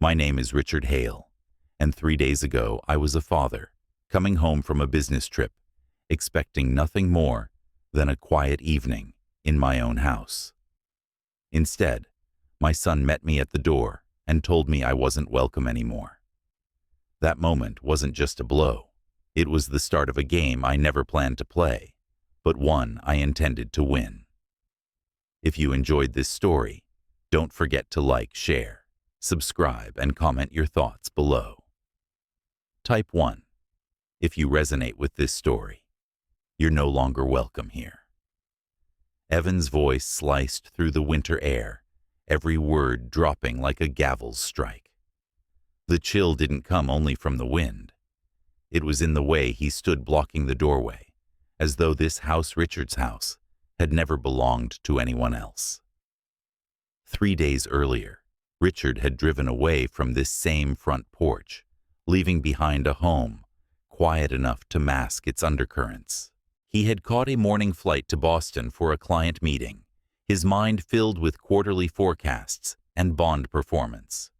My name is Richard Hale, and 3 days ago I was a father, coming home from a business trip, expecting nothing more than a quiet evening in my own house. Instead, my son met me at the door and told me I wasn't welcome anymore. That moment wasn't just a blow. It was the start of a game I never planned to play, but one I intended to win. If you enjoyed this story, don't forget to like, share, subscribe, and comment your thoughts below. Type 1. If you resonate with this story, you're no longer welcome here. Evan's voice sliced through the winter air, every word dropping like a gavel's strike. The chill didn't come only from the wind. It was in the way he stood blocking the doorway, as though this house, Richard's house, had never belonged to anyone else. 3 days earlier, Richard had driven away from this same front porch, leaving behind a home quiet enough to mask its undercurrents. He had caught a morning flight to Boston for a client meeting, his mind filled with quarterly forecasts and bond performance.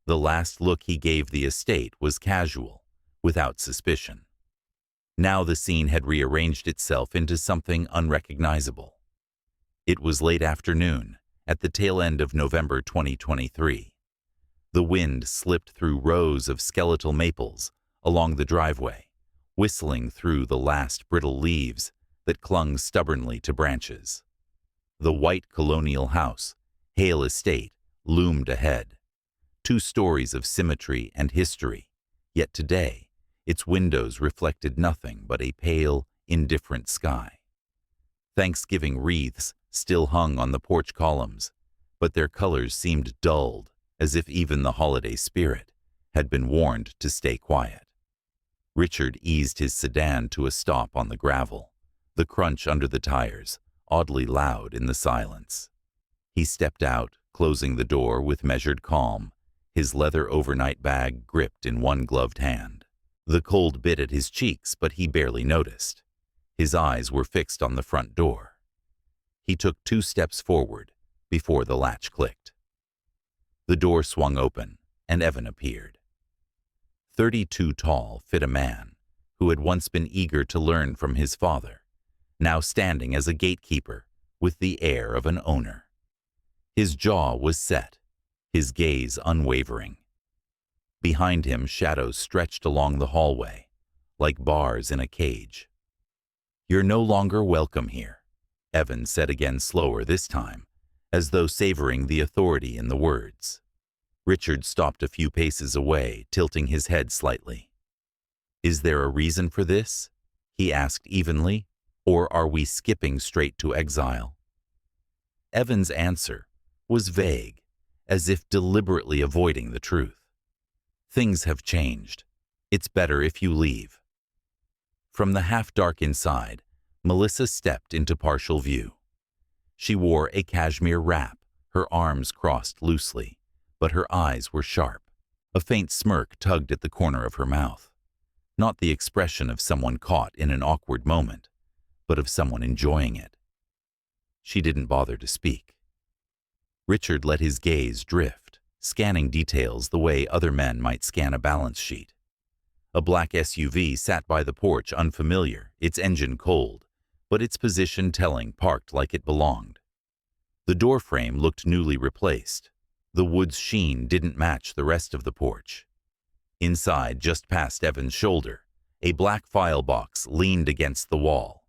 The last look he gave the estate was casual, without suspicion. Now the scene had rearranged itself into something unrecognizable. It was late afternoon, at the tail end of November 2023. The wind slipped through rows of skeletal maples along the driveway, whistling through the last brittle leaves that clung stubbornly to branches. The white colonial house, Hale Estate, loomed ahead. 2 stories of symmetry and history, yet today, its windows reflected nothing but a pale, indifferent sky. Thanksgiving wreaths still hung on the porch columns, but their colors seemed dulled, as if even the holiday spirit had been warned to stay quiet. Richard eased his sedan to a stop on the gravel, the crunch under the tires, oddly loud in the silence. He stepped out, closing the door with measured calm, his leather overnight bag gripped in one gloved hand. The cold bit at his cheeks, but he barely noticed. His eyes were fixed on the front door. He took 2 steps forward before the latch clicked. The door swung open, and Evan appeared. 32 tall, fit a man who had once been eager to learn from his father, now standing as a gatekeeper with the air of an owner. His jaw was set, his gaze unwavering. Behind him, shadows stretched along the hallway, like bars in a cage. "You're no longer welcome here," Evan said again, slower this time, as though savoring the authority in the words. Richard stopped a few paces away, tilting his head slightly. "Is there a reason for this?" he asked evenly, "or are we skipping straight to exile?" Evan's answer was vague, as if deliberately avoiding the truth. "Things have changed. It's better if you leave." From the half-dark inside, Melissa stepped into partial view. She wore a cashmere wrap, her arms crossed loosely, but her eyes were sharp. A faint smirk tugged at the corner of her mouth. Not the expression of someone caught in an awkward moment, but of someone enjoying it. She didn't bother to speak. Richard let his gaze drift, scanning details the way other men might scan a balance sheet. A black SUV sat by the porch, unfamiliar, its engine cold, but its position telling, parked like it belonged. The doorframe looked newly replaced. The wood's sheen didn't match the rest of the porch. Inside, just past Evan's shoulder, a black file box leaned against the wall.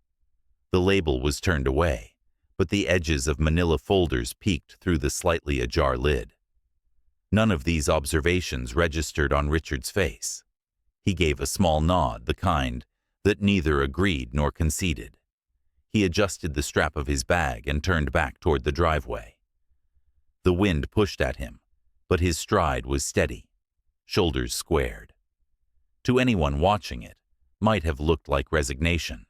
The label was turned away, but the edges of manila folders peeked through the slightly ajar lid. None of these observations registered on Richard's face. He gave a small nod, the kind that neither agreed nor conceded. He adjusted the strap of his bag and turned back toward the driveway. The wind pushed at him, but his stride was steady, shoulders squared. To anyone watching it, might have looked like resignation.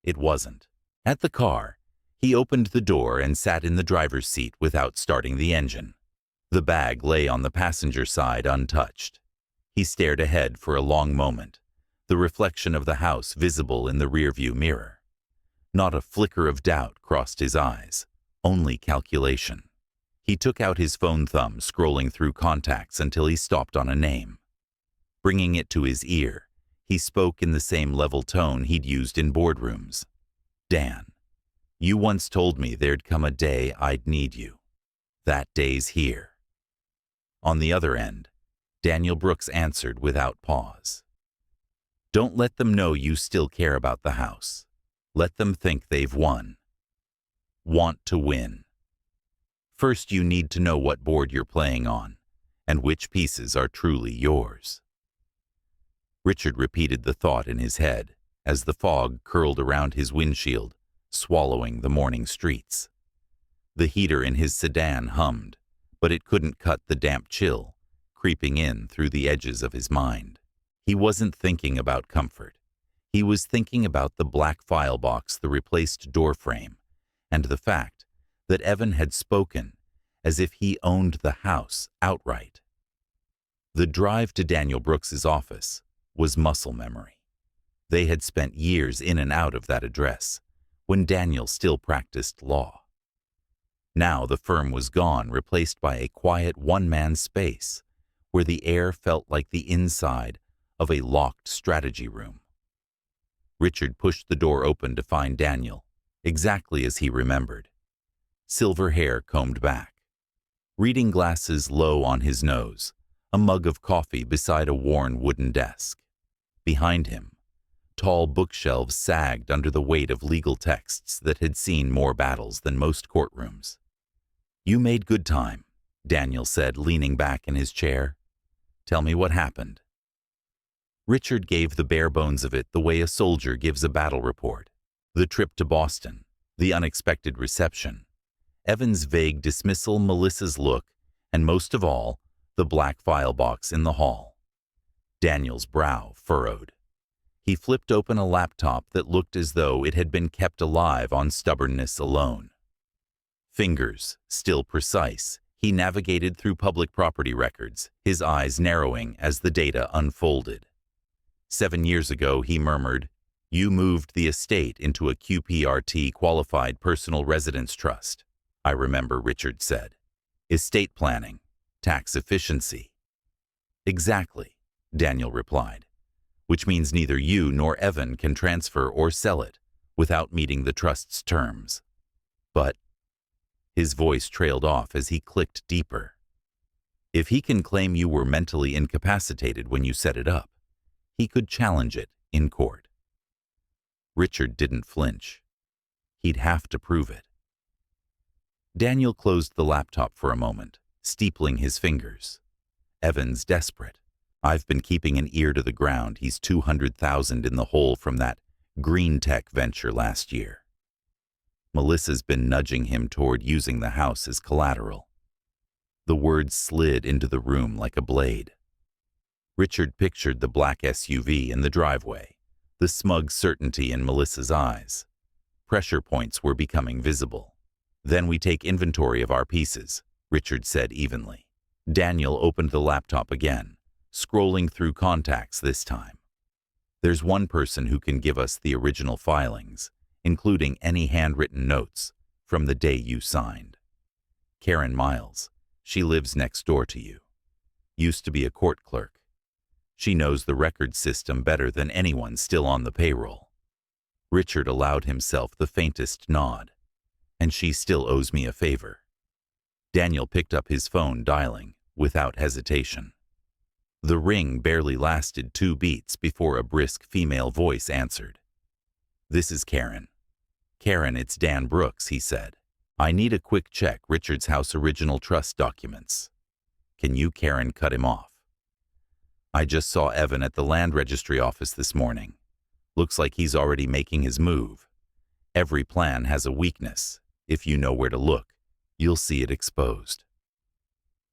It wasn't. At the car, he opened the door and sat in the driver's seat without starting the engine. The bag lay on the passenger side untouched. He stared ahead for a long moment, the reflection of the house visible in the rearview mirror. Not a flicker of doubt crossed his eyes, only calculation. He took out his phone thumb, scrolling through contacts until he stopped on a name. Bringing it to his ear, he spoke in the same level tone he'd used in boardrooms. Dan, you once told me there'd come a day I'd need you. That day's here. On the other end, Daniel Brooks answered without pause. Don't let them know you still care about the house. Let them think they've won. Want to win. First, you need to know what board you're playing on, and which pieces are truly yours. Richard repeated the thought in his head as the fog curled around his windshield, swallowing the morning streets. The heater in his sedan hummed, but it couldn't cut the damp chill creeping in through the edges of his mind. He wasn't thinking about comfort. He was thinking about the black file box, the replaced door frame, and the fact that Evan had spoken as if he owned the house outright. The drive to Daniel Brooks's office was muscle memory. They had spent years in and out of that address when Daniel still practiced law. Now the firm was gone, replaced by a quiet one-man space where the air felt like the inside of a locked strategy room. Richard pushed the door open to find Daniel, exactly as he remembered. Silver hair combed back, reading glasses low on his nose, a mug of coffee beside a worn wooden desk. Behind him, tall bookshelves sagged under the weight of legal texts that had seen more battles than most courtrooms. You made good time, Daniel said, leaning back in his chair. Tell me what happened. Richard gave the bare bones of it the way a soldier gives a battle report. The trip to Boston, the unexpected reception, Evan's vague dismissal, Melissa's look, and most of all, the black file box in the hall. Daniel's brow furrowed. He flipped open a laptop that looked as though it had been kept alive on stubbornness alone. Fingers still precise, he navigated through public property records, his eyes narrowing as the data unfolded. 7 years ago, he murmured, you moved the estate into a QPRT qualified personal residence trust. I remember, Richard said. Estate planning, tax efficiency. Exactly, Daniel replied, which means neither you nor Evan can transfer or sell it without meeting the trust's terms. But his voice trailed off as he clicked deeper. If he can claim you were mentally incapacitated when you set it up, he could challenge it in court. Richard didn't flinch. He'd have to prove it. Daniel closed the laptop for a moment, steepling his fingers. Evan's desperate. I've been keeping an ear to the ground. He's $200,000 in the hole from that green tech venture last year. Melissa's been nudging him toward using the house as collateral. The words slid into the room like a blade. Richard pictured the black SUV in the driveway, the smug certainty in Melissa's eyes. Pressure points were becoming visible. Then we take inventory of our pieces, Richard said evenly. Daniel opened the laptop again, scrolling through contacts this time. There's one person who can give us the original filings, including any handwritten notes from the day you signed. Karen Miles. She lives next door to you. Used to be a court clerk. She knows the record system better than anyone still on the payroll. Richard allowed himself the faintest nod. And she still owes me a favor. Daniel picked up his phone, dialing without hesitation. The ring barely lasted 2 beats before a brisk female voice answered. This is Karen. Karen, it's Dan Brooks, he said. I need a quick check Richard's house original trust documents. Can you, Karen, cut him off? I just saw Evan at the land registry office this morning. Looks like he's already making his move. Every plan has a weakness. If you know where to look, you'll see it exposed.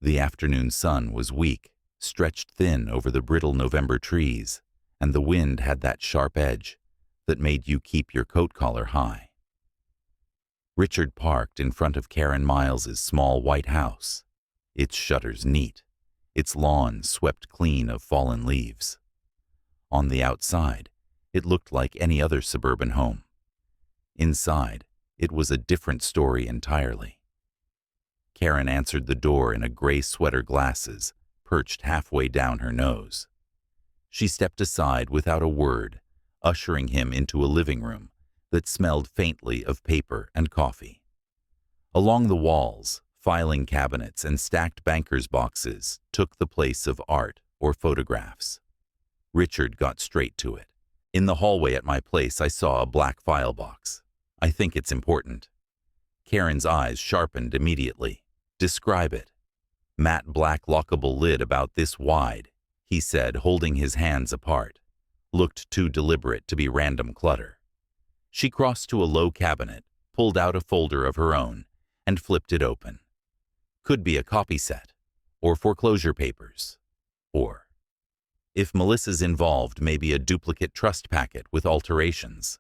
The afternoon sun was weak, stretched thin over the brittle November trees, and the wind had that sharp edge that made you keep your coat collar high. Richard parked in front of Karen Miles's small white house, its shutters neat, its lawn swept clean of fallen leaves. On the outside, it looked like any other suburban home. Inside, it was a different story entirely. Karen answered the door in a gray sweater, glasses perched halfway down her nose. She stepped aside without a word, ushering him into a living room that smelled faintly of paper and coffee. Along the walls, filing cabinets and stacked banker's boxes took the place of art or photographs. Richard got straight to it. In the hallway at my place, I saw a black file box. I think it's important. Karen's eyes sharpened immediately. Describe it. Matte black lockable lid about this wide, he said, holding his hands apart. Looked too deliberate to be random clutter. She crossed to a low cabinet, pulled out a folder of her own, and flipped it open. Could be a copy set, or foreclosure papers, or, if Melissa's involved, maybe a duplicate trust packet with alterations.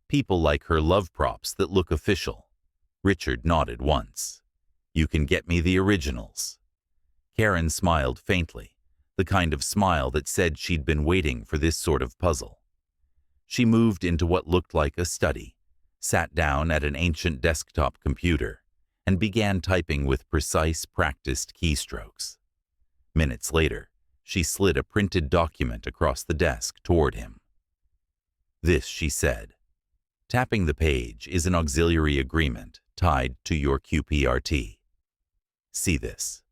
People like her love props that look official. Richard nodded once. You can get me the originals. Karen smiled faintly, the kind of smile that said she'd been waiting for this sort of puzzle. She moved into what looked like a study, sat down at an ancient desktop computer, and began typing with precise, practiced keystrokes. Minutes later, she slid a printed document across the desk toward him. This, she said. Tapping the page is an auxiliary agreement tied to your QPRT. See this.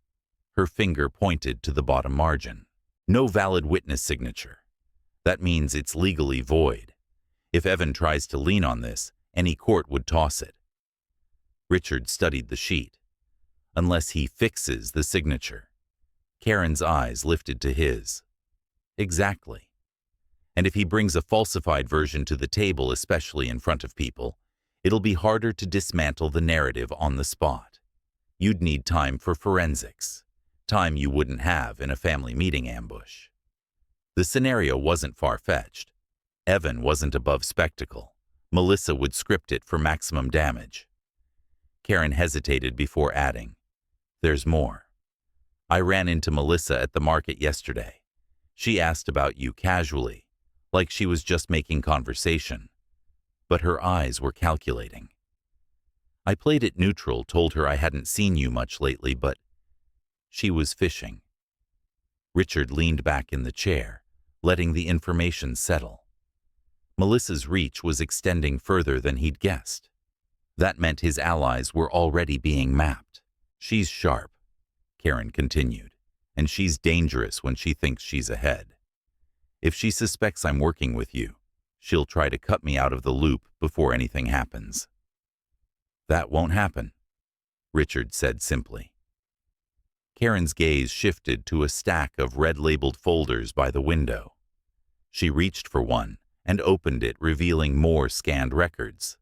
Her finger pointed to the bottom margin. No valid witness signature. That means it's legally void. If Evan tries to lean on this, any court would toss it. Richard studied the sheet. Unless he fixes the signature. Karen's eyes lifted to his. Exactly. And if he brings a falsified version to the table, especially in front of people, it'll be harder to dismantle the narrative on the spot. You'd need time for forensics, time you wouldn't have in a family meeting ambush. The scenario wasn't far-fetched. Evan wasn't above spectacle. Melissa would script it for maximum damage. Karen hesitated before adding, There's more. I ran into Melissa at the market yesterday. She asked about you casually, like she was just making conversation. But her eyes were calculating. I played it neutral, told her I hadn't seen you much lately, but she was fishing. Richard leaned back in the chair, letting the information settle. Melissa's reach was extending further than he'd guessed. That meant his allies were already being mapped. She's sharp, Karen continued, and she's dangerous when she thinks she's ahead. If she suspects I'm working with you, she'll try to cut me out of the loop before anything happens. That won't happen, Richard said simply. Karen's gaze shifted to a stack of red-labeled folders by the window. She reached for one and opened it, revealing more scanned records.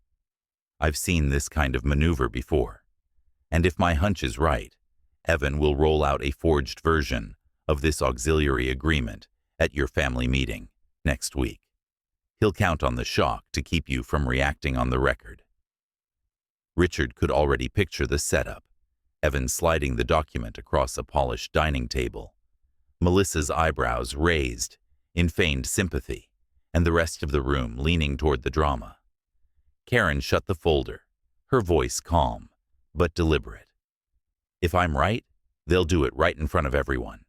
I've seen this kind of maneuver before, and if my hunch is right, Evan will roll out a forged version of this auxiliary agreement at your family meeting next week. He'll count on the shock to keep you from reacting on the record. Richard could already picture the setup, Evan sliding the document across a polished dining table, Melissa's eyebrows raised in feigned sympathy, and the rest of the room leaning toward the drama. Karen shut the folder, her voice calm, but deliberate. If I'm right, they'll do it right in front of everyone,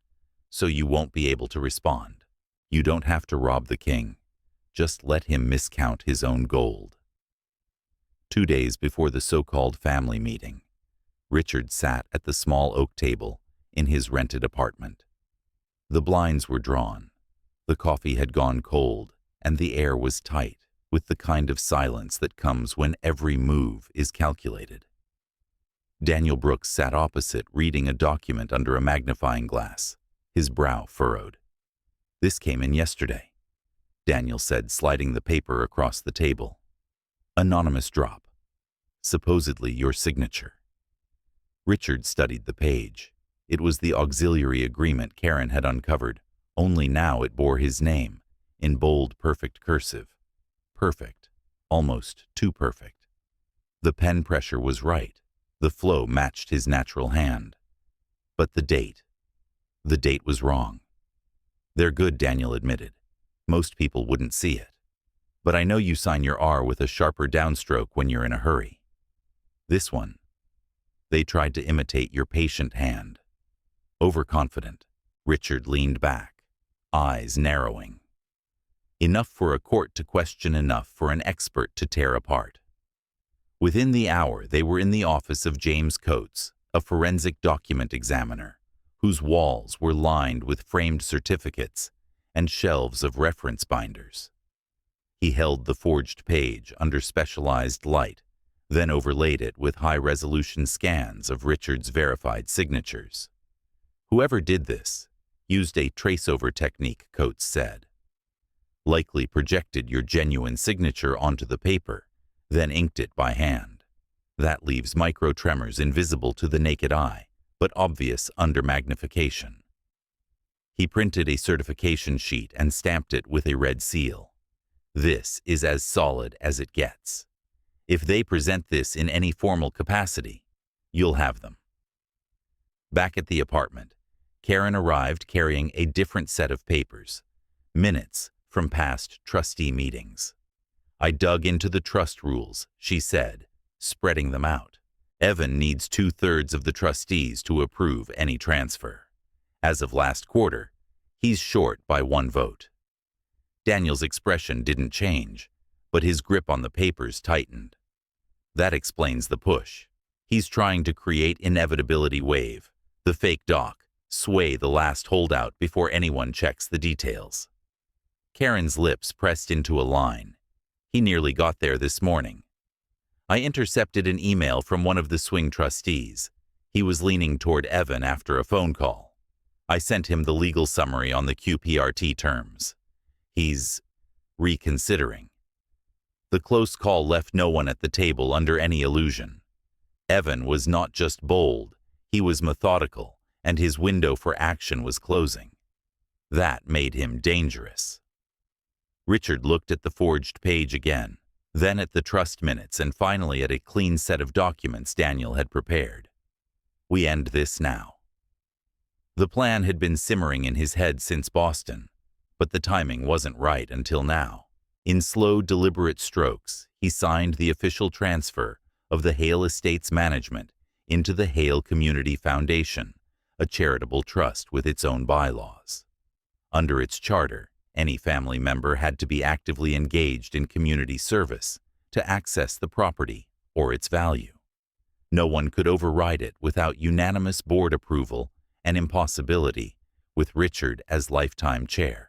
so you won't be able to respond. You don't have to rob the king. Just let him miscount his own gold. 2 days before the so-called family meeting, Richard sat at the small oak table in his rented apartment. The blinds were drawn, the coffee had gone cold, and the air was tight, with the kind of silence that comes when every move is calculated. Daniel Brooks sat opposite, reading a document under a magnifying glass, his brow furrowed. This came in yesterday, Daniel said, sliding the paper across the table. Anonymous drop. Supposedly your signature. Richard studied the page. It was the auxiliary agreement Karen had uncovered, only now it bore his name, in bold, perfect cursive. Perfect. Almost too perfect. The pen pressure was right. The flow matched his natural hand. But the date was wrong. They're good, Daniel admitted. Most people wouldn't see it. But I know you sign your R with a sharper downstroke when you're in a hurry. This one, They tried to imitate your patient hand. Overconfident, Richard leaned back, eyes narrowing. Enough for a court to question, enough for an expert to tear apart. Within the hour, they were in the office of James Coates, a forensic document examiner, whose walls were lined with framed certificates and shelves of reference binders. He held the forged page under specialized light, then overlaid it with high-resolution scans of Richard's verified signatures. Whoever did this used a traceover technique, Coates said. Likely projected your genuine signature onto the paper, then inked it by hand. That leaves micro-tremors invisible to the naked eye, but obvious under magnification. He printed a certification sheet and stamped it with a red seal. This is as solid as it gets. If they present this in any formal capacity, you'll have them. Back at the apartment, Karen arrived carrying a different set of papers, minutes from past trustee meetings. I dug into the trust rules, she said, spreading them out. Evan needs 2/3 of the trustees to approve any transfer. As of last quarter, he's short by 1 vote. Daniel's expression didn't change, but his grip on the papers tightened. That explains the push. He's trying to create inevitability wave, the fake doc, sway the last holdout before anyone checks the details. Karen's lips pressed into a line. He nearly got there this morning. I intercepted an email from one of the swing trustees. He was leaning toward Evan after a phone call. I sent him the legal summary on the QPRT terms. He's reconsidering. The close call left no one at the table under any illusion. Evan was not just bold, he was methodical, and his window for action was closing. That made him dangerous. Richard looked at the forged page again, then at the trust minutes, and finally at a clean set of documents Daniel had prepared. We end this now. The plan had been simmering in his head since Boston, but the timing wasn't right until now. In slow, deliberate strokes, he signed the official transfer of the Hale Estates management into the Hale Community Foundation, a charitable trust with its own bylaws. Under its charter, any family member had to be actively engaged in community service to access the property or its value. No one could override it without unanimous board approval, an impossibility with Richard as lifetime chair.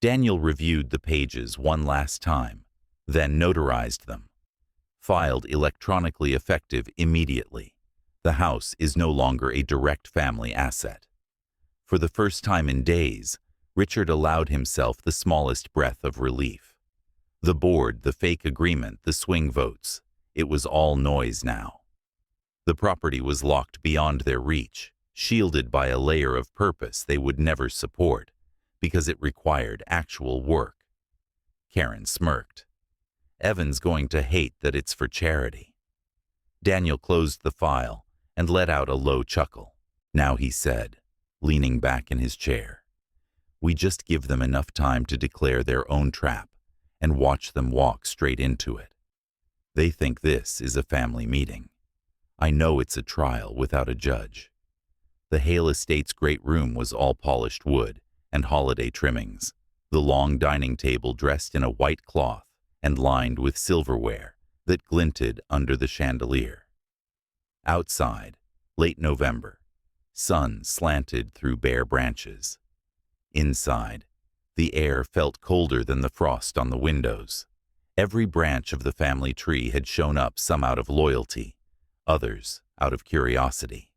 Daniel reviewed the pages one last time, then notarized them. Filed electronically effective immediately. The house is no longer a direct family asset. For the first time in days, Richard allowed himself the smallest breath of relief. The board, the fake agreement, the swing votes, it was all noise now. The property was locked beyond their reach, shielded by a layer of purpose they would never support, because it required actual work. Karen smirked. Evan's going to hate that it's for charity. Daniel closed the file and let out a low chuckle. Now he said, leaning back in his chair, we just give them enough time to declare their own trap and watch them walk straight into it. They think this is a family meeting. I know it's a trial without a judge. The Hale Estates' great room was all polished wood and holiday trimmings, the long dining table dressed in a white cloth and lined with silverware that glinted under the chandelier. Outside, late November, sun slanted through bare branches. Inside, the air felt colder than the frost on the windows. Every branch of the family tree had shown up, some out of loyalty, others out of curiosity.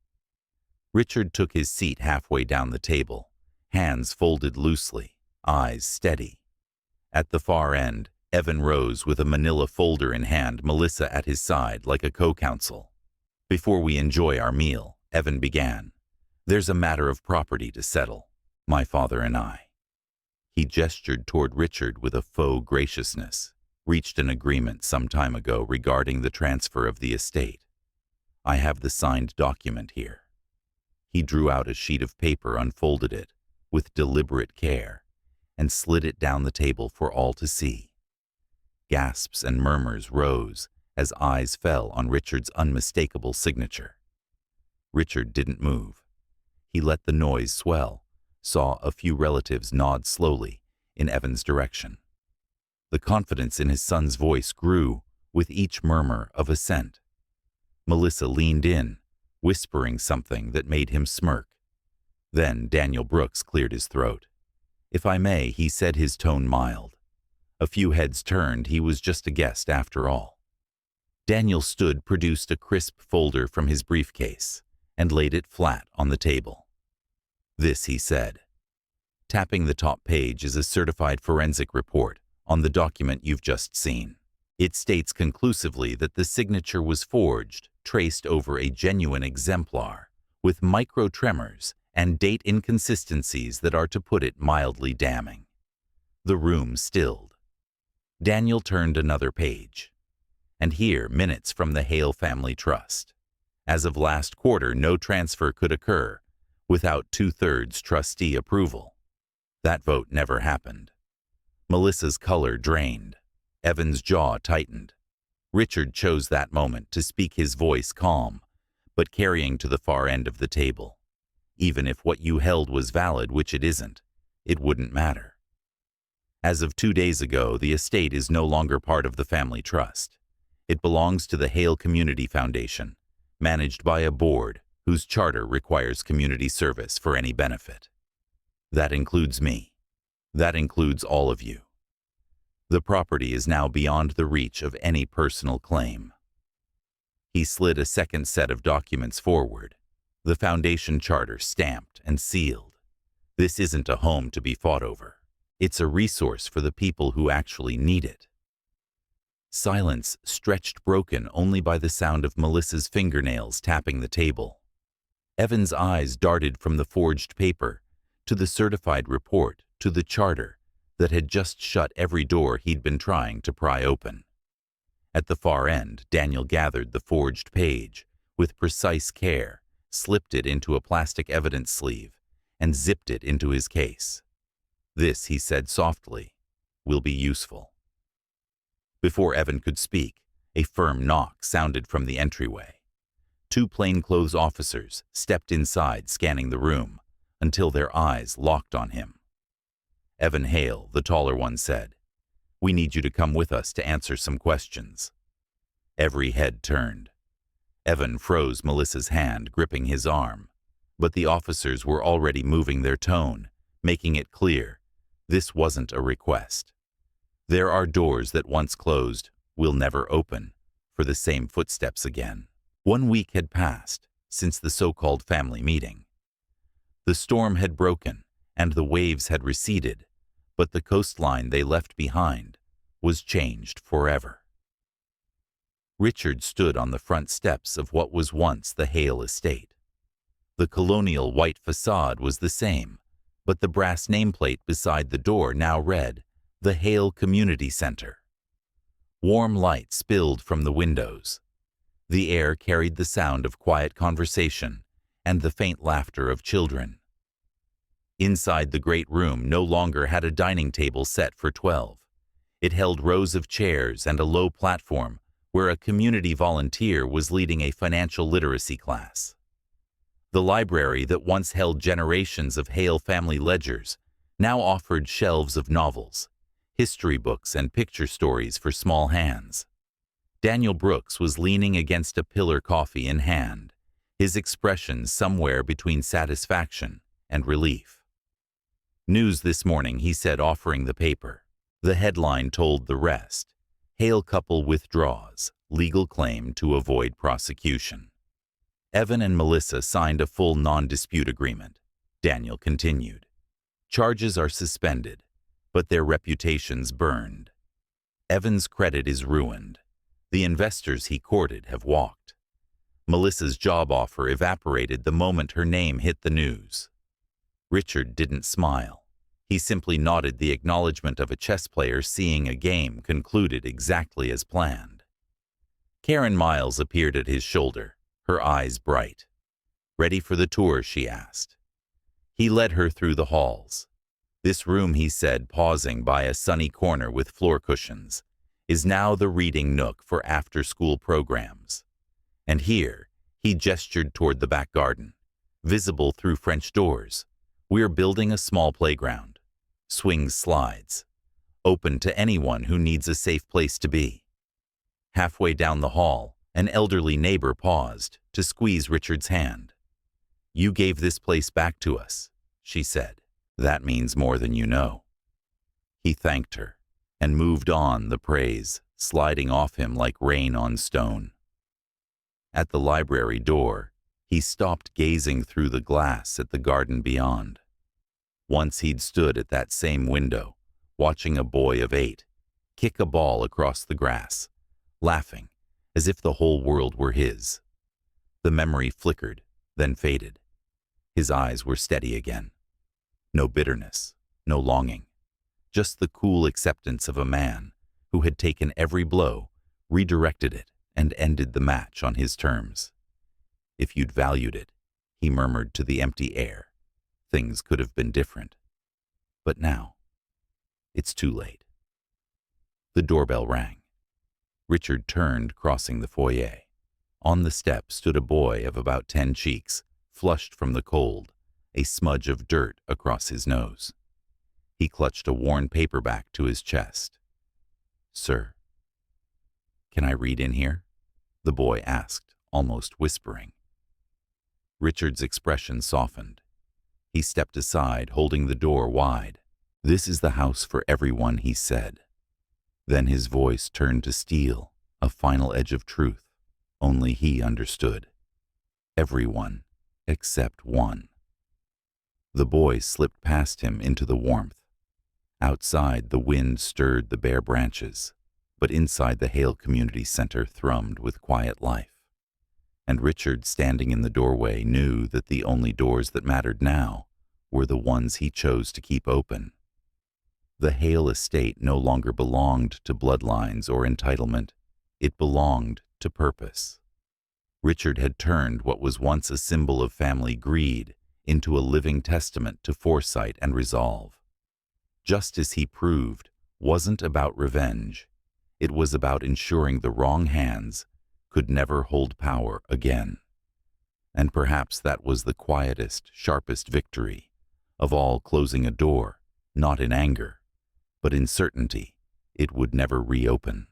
Richard took his seat halfway down the table, hands folded loosely, eyes steady. At the far end, Evan rose with a manila folder in hand, Melissa at his side like a co-counsel. Before we enjoy our meal, Evan began, there's a matter of property to settle, my father and I. He gestured toward Richard with a faux graciousness, reached an agreement some time ago regarding the transfer of the estate. I have the signed document here. He drew out a sheet of paper, unfolded it with deliberate care, and slid it down the table for all to see. Gasps and murmurs rose as eyes fell on Richard's unmistakable signature. Richard didn't move. He let the noise swell, saw a few relatives nod slowly in Evan's direction. The confidence in his son's voice grew with each murmur of assent. Melissa leaned in, whispering something that made him smirk. Then Daniel Brooks cleared his throat. "If I may," he said, his tone mild. A few heads turned. He was just a guest after all. Daniel stood, produced a crisp folder from his briefcase, and laid it flat on the table. "This," he said. Tapping the top page, is a certified forensic report on the document you've just seen. It states conclusively that the signature was forged, traced over a genuine exemplar, with micro-tremors and date inconsistencies that are, to put it mildly, damning. The room stilled. Daniel turned another page. And here, minutes from the Hale Family Trust. As of last quarter, no transfer could occur without 2/3 trustee approval. That vote never happened. Melissa's color drained. Evan's jaw tightened. Richard chose that moment to speak, his voice calm, but carrying to the far end of the table. "Even if what you held was valid, which it isn't, it wouldn't matter. As of 2 days ago, the estate is no longer part of the family trust. It belongs to the Hale Community Foundation, managed by a board whose charter requires community service for any benefit. That includes me. That includes all of you. The property is now beyond the reach of any personal claim." He slid a second set of documents forward, the foundation charter stamped and sealed. "This isn't a home to be fought over. It's a resource for the people who actually need it." Silence stretched, broken only by the sound of Melissa's fingernails tapping the table. Evan's eyes darted from the forged paper to the certified report to the charter that had just shut every door he'd been trying to pry open. At the far end, Daniel gathered the forged page with precise care, slipped it into a plastic evidence sleeve, and zipped it into his case. "This," he said softly, "will be useful." Before Evan could speak, a firm knock sounded from the entryway. 2 plainclothes officers stepped inside, scanning the room until their eyes locked on him. "Evan Hale," the taller one said, "we need you to come with us to answer some questions." Every head turned. Evan froze Melissa's hand, gripping his arm, but the officers were already moving their tone, making it clear this wasn't a request. There are doors that once closed will never open for the same footsteps again. 1 week had passed since the so-called family meeting. The storm had broken and the waves had receded, but the coastline they left behind was changed forever. Richard stood on the front steps of what was once the Hale estate. The colonial white facade was the same, but the brass nameplate beside the door now read, "The Hale Community Center." Warm light spilled from the windows. The air carried the sound of quiet conversation and the faint laughter of children. Inside the great room no longer had a dining table set for 12. It held rows of chairs and a low platform where a community volunteer was leading a financial literacy class. The library that once held generations of Hale family ledgers now offered shelves of novels, history books, and picture stories for small hands. Daniel Brooks was leaning against a pillar, coffee in hand, his expression somewhere between satisfaction and relief. "News this morning," he said, offering the paper. The headline told the rest. "Hale couple withdraws, legal claim to avoid prosecution." Evan and Melissa signed a full non-dispute agreement. Daniel continued. "Charges are suspended, but their reputations burned. Evan's credit is ruined. The investors he courted have walked. Melissa's job offer evaporated the moment her name hit the news." Richard didn't smile. He simply nodded, the acknowledgement of a chess player seeing a game concluded exactly as planned. Karen Miles appeared at his shoulder, her eyes bright. "Ready for the tour?" she asked. He led her through the halls. "This room," he said, pausing by a sunny corner with floor cushions, is now the reading nook for after-school programs. And here, he gestured toward the back garden. Visible through French doors, we're building a small playground. Swings, slides. Open to anyone who needs a safe place to be. Halfway down the hall, an elderly neighbor paused to squeeze Richard's hand. "You gave this place back to us," she said. "That means more than you know." He thanked her and moved on, the praise sliding off him like rain on stone. At the library door, he stopped gazing through the glass at the garden beyond. Once he'd stood at that same window, watching a boy of 8 kick a ball across the grass, laughing as if the whole world were his. The memory flickered, then faded. His eyes were steady again. No bitterness, no longing, just the cool acceptance of a man who had taken every blow, redirected it, and ended the match on his terms. "If you'd valued it," he murmured to the empty air, "things could have been different. But now, it's too late." The doorbell rang. Richard turned, crossing the foyer. On the step stood a boy of about 10, cheeks flushed from the cold, a smudge of dirt across his nose. He clutched a worn paperback to his chest. "Sir, can I read in here?" the boy asked, almost whispering. Richard's expression softened. He stepped aside, holding the door wide. "This is the house for everyone," he said. Then his voice turned to steel, a final edge of truth only he understood. "Everyone except one." The boy slipped past him into the warmth. Outside, the wind stirred the bare branches, but inside the Hale Community Center thrummed with quiet life. And Richard, standing in the doorway, knew that the only doors that mattered now were the ones he chose to keep open. The Hale estate no longer belonged to bloodlines or entitlement. It belonged to purpose. Richard had turned what was once a symbol of family greed into a living testament to foresight and resolve. Justice, he proved, wasn't about revenge. It was about ensuring the wrong hands could never hold power again. And perhaps that was the quietest, sharpest victory of all, closing a door, not in anger, but in certainty it would never reopen.